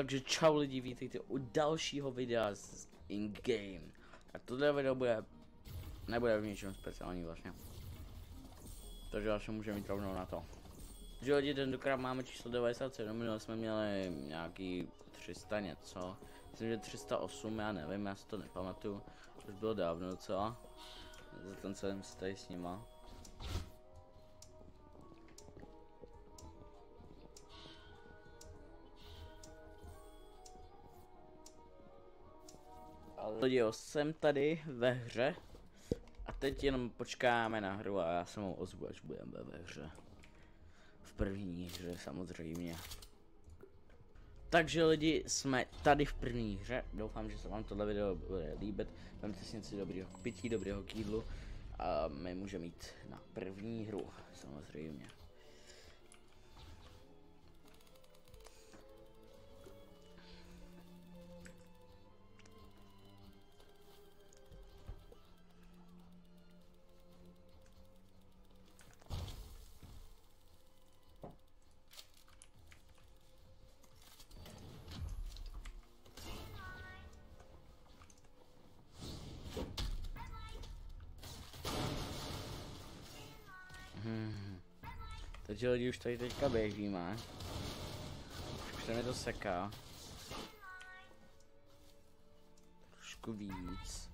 Takže čau lidi, vítejte u dalšího videa z in-game. A tohle video nebude v ničem speciální vlastně. Takže vlastně můžeme jít rovnou na to. Takže lidi, tentokrát máme číslo 97, minule jsme měli nějaký 300 něco. Myslím, že 308, já nevím, já si to nepamatuju. Už bylo dávno docela. Za ten jsem si tady s nima. Lidi, jsem tady ve hře a teď jenom počkáme na hru a já se mu ozvu, až budeme ve hře. V první hře samozřejmě. Takže lidi, jsme tady v první hře, doufám, že se vám tohle video bude líbit. Vemte si něco dobrého k pití, dobrého k jídlu a my můžeme jít na první hru, samozřejmě. Takže lidi, už tady teďka běžíme. Už se mi to seká. Trošku víc.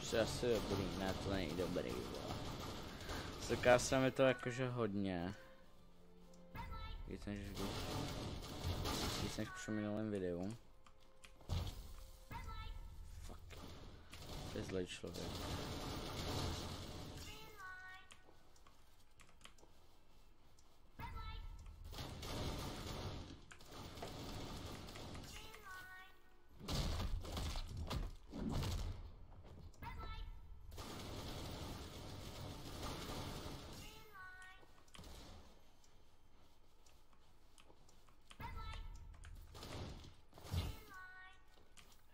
Už je asi dobrý, ne, to není dobrý, vole. Seká se mi to jakože hodně. Víc než při minulém videu. Fuck. To je zlej člověk.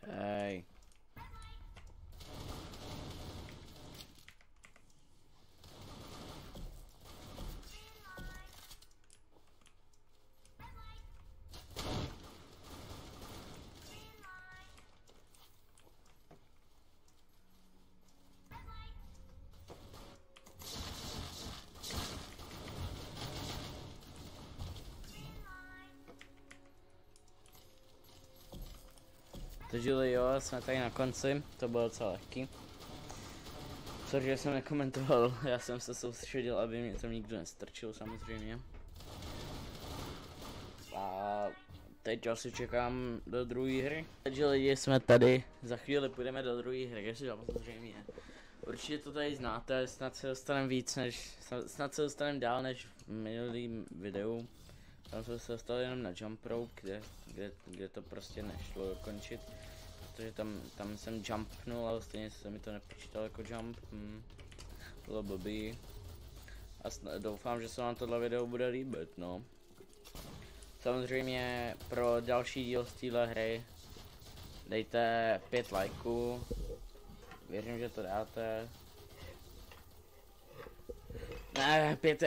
Hej. Takže jo, jsme tady na konci, to bylo docela lehký. Sorry, že jsem nekomentoval, já jsem se soustředil, aby mě tam nikdo nestrčil samozřejmě. A teď asi čekám do druhé hry. Takže lidi, jsme tady, za chvíli půjdeme do druhé hry, samozřejmě. Určitě to tady znáte, snad se dostaneme víc než, snad se dostaneme dál než v minulým videu. Tam jsme se dostali jenom na jump rope, kde to prostě nešlo dokončit. Protože tam jsem jumpnul, ale stejně se mi to nepočítalo jako jump. Bylo blbý. A doufám, že se vám tohle video bude líbit, no. Samozřejmě pro další díl z téhle hry dejte 5 lajků. Věřím, že to dáte. Ne, 5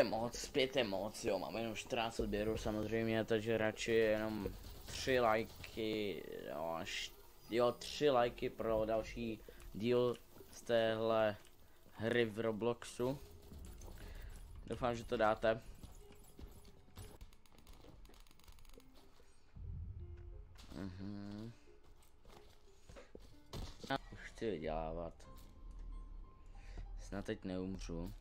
je moc, jo, máme jenom 14 odběrů samozřejmě, takže radši jenom 3 lajky, jo, 3 lajky pro další díl z téhle hry v Robloxu. Doufám, že to dáte. Už chci vydělávat. Snad teď neumřu.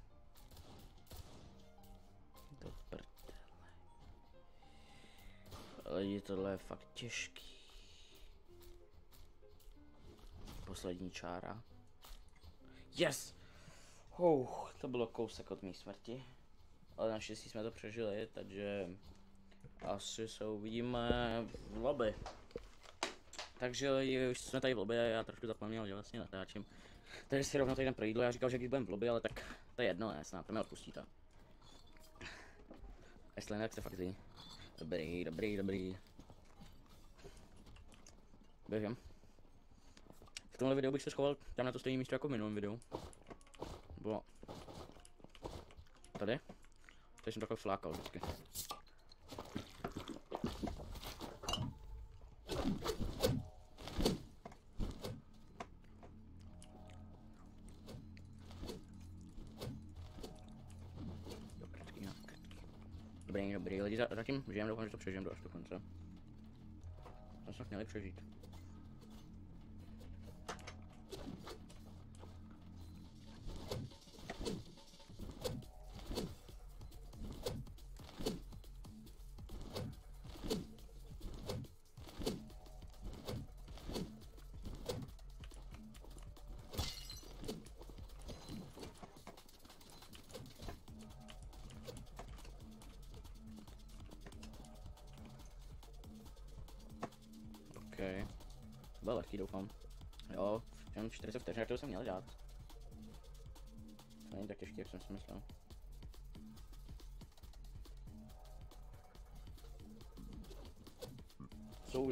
Do prdele. Lidi, tohle je fakt těžký. Poslední čára. Yes! To bylo kousek od mé smrti. Ale naštěstí jsme to přežili, takže asi se uvidíme v lobby. Takže lidi, už jsme tady v lobby a já trošku zapomněl, že vlastně natáčím. Takže si rovnou tady jdem pro jídlo, já říkal, že když budeme v lobby, ale tak to je jedno, ne, snad to mě odpustíte. Jestli ne, tak se fakt zjí. Dobrý. Běžím. V tomhle videu bych se schoval tam na to stejné místo jako v minulém videu. Bylo tady. Tady jsem takhle flákal vždycky. Dobrý, dobrý, lidi zatím žijeme, doufám, že to přežijeme až do konce. To snad měli přežít. Okay. Byl lehký, doufám. Jo, jenom 40 vteřin, jak to jsem měl dát. To není tak těžký, jak jsem si myslel.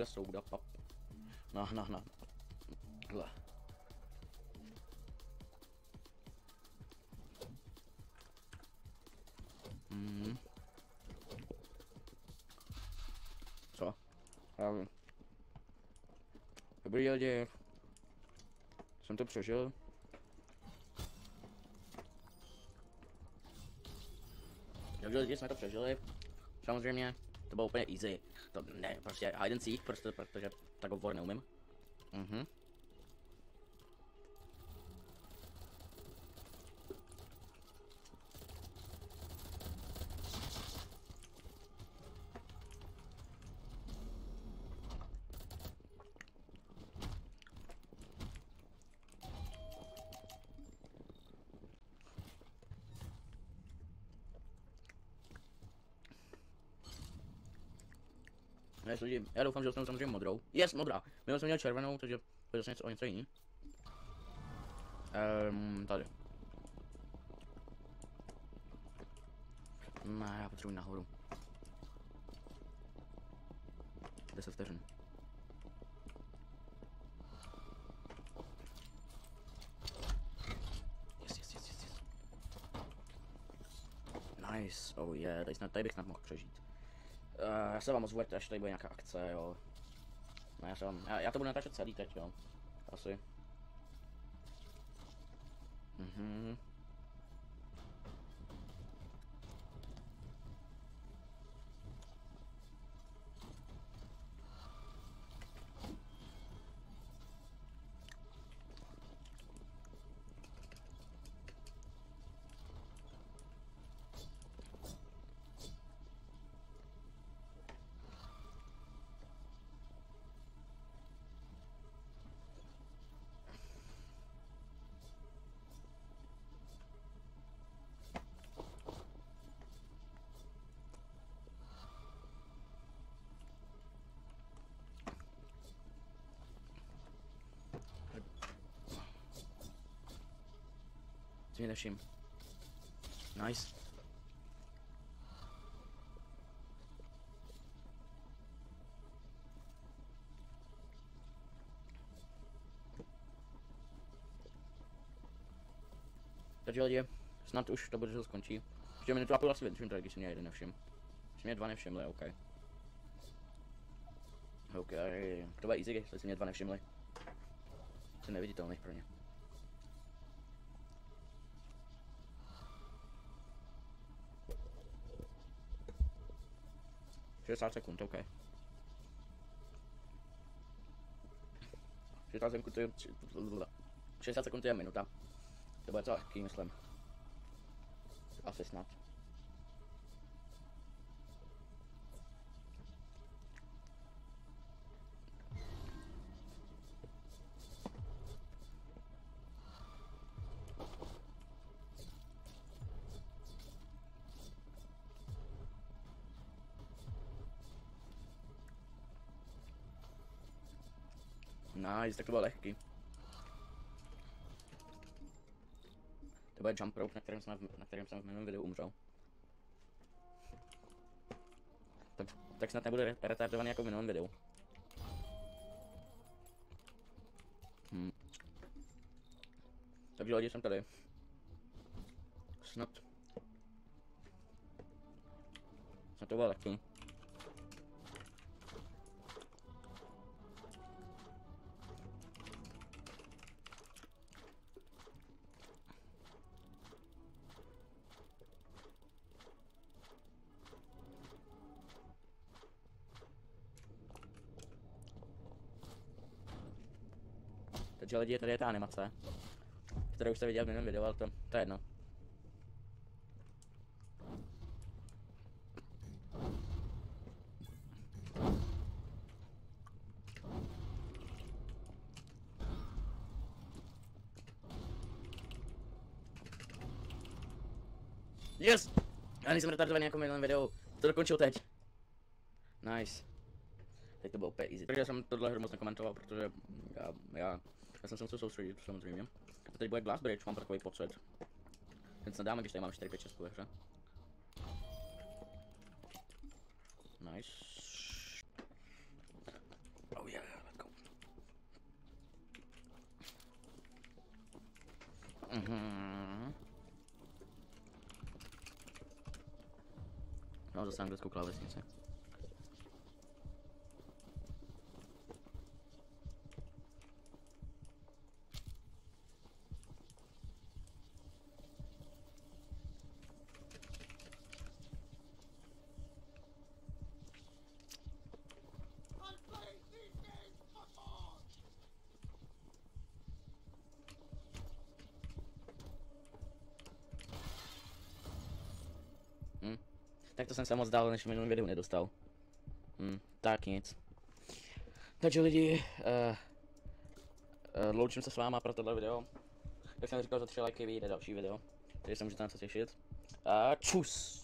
Souda, pap. No. Hle. Co? Já vím. Dobrý lidi. Jsem to přežil. Takže lidi jsme to přežili. Samozřejmě, to bylo úplně easy. To ne, prostě hide and seek, protože tak obvor neumím. Yes, lidi, já doufám, že dostaneme samozřejmě modrou. Yes, modrá. My jsme měli červenou, takže to je zase něco o něco jiný. Tady. Ne, já potřebuji nahoru. 10 vteřin. Yes. Nice, oh yeah, tady bych snad mohl přežít. Já se vám ozvu, až tady bude nějaká akce, jo. Ne, já to budu natáčet celý teď, jo. Asi. Si mě nevšim. Nice. Takže lidi, snad už to bude skončí. Ještě minutu a půl asi vydržím tady, když si mě jeden nevšim. Si mě dva nevšimli, OK. OK, to bude easy, jestli si mě dva nevšimli. Jsem neviditelný pro ně. 60 sekund, OK. 60 sekund je minuta. To bude to lehký, myslím. Asi snad. Nice, tak to bylo lehký. To bude jump rope, na kterém jsem v minulém videu umřel. Tak snad nebude retardovaný jako v minulém videu. Takže lidi, jsem tady. Snad to bylo lehký. Takže lidi, tady je ta animace, kterou už jste viděl v minulém videu, ale to je jedno. Yes! Já nejsem retardovaný jako v minulém videu. To dokončil teď. Nice. Teď to bylo úplně easy. Takže jsem tohle hru moc nekomentoval, protože já jsem se musel soustředit samozřejmě. A teď bude Glass Bridge, mám takový pocit. Ten snad dáme, když tady máme 4, 5, 6 ve hře. Nice. Oh yeah, let's go. No, zase anglickou klávesnici. Tak to jsem se moc dál, než v minulém videu nedostal. Tak nic. Takže lidi, loučím se s váma pro tohle video. Jak jsem říkal, za 3 lajky vyjde další video, takže se můžete na to těšit. A čus!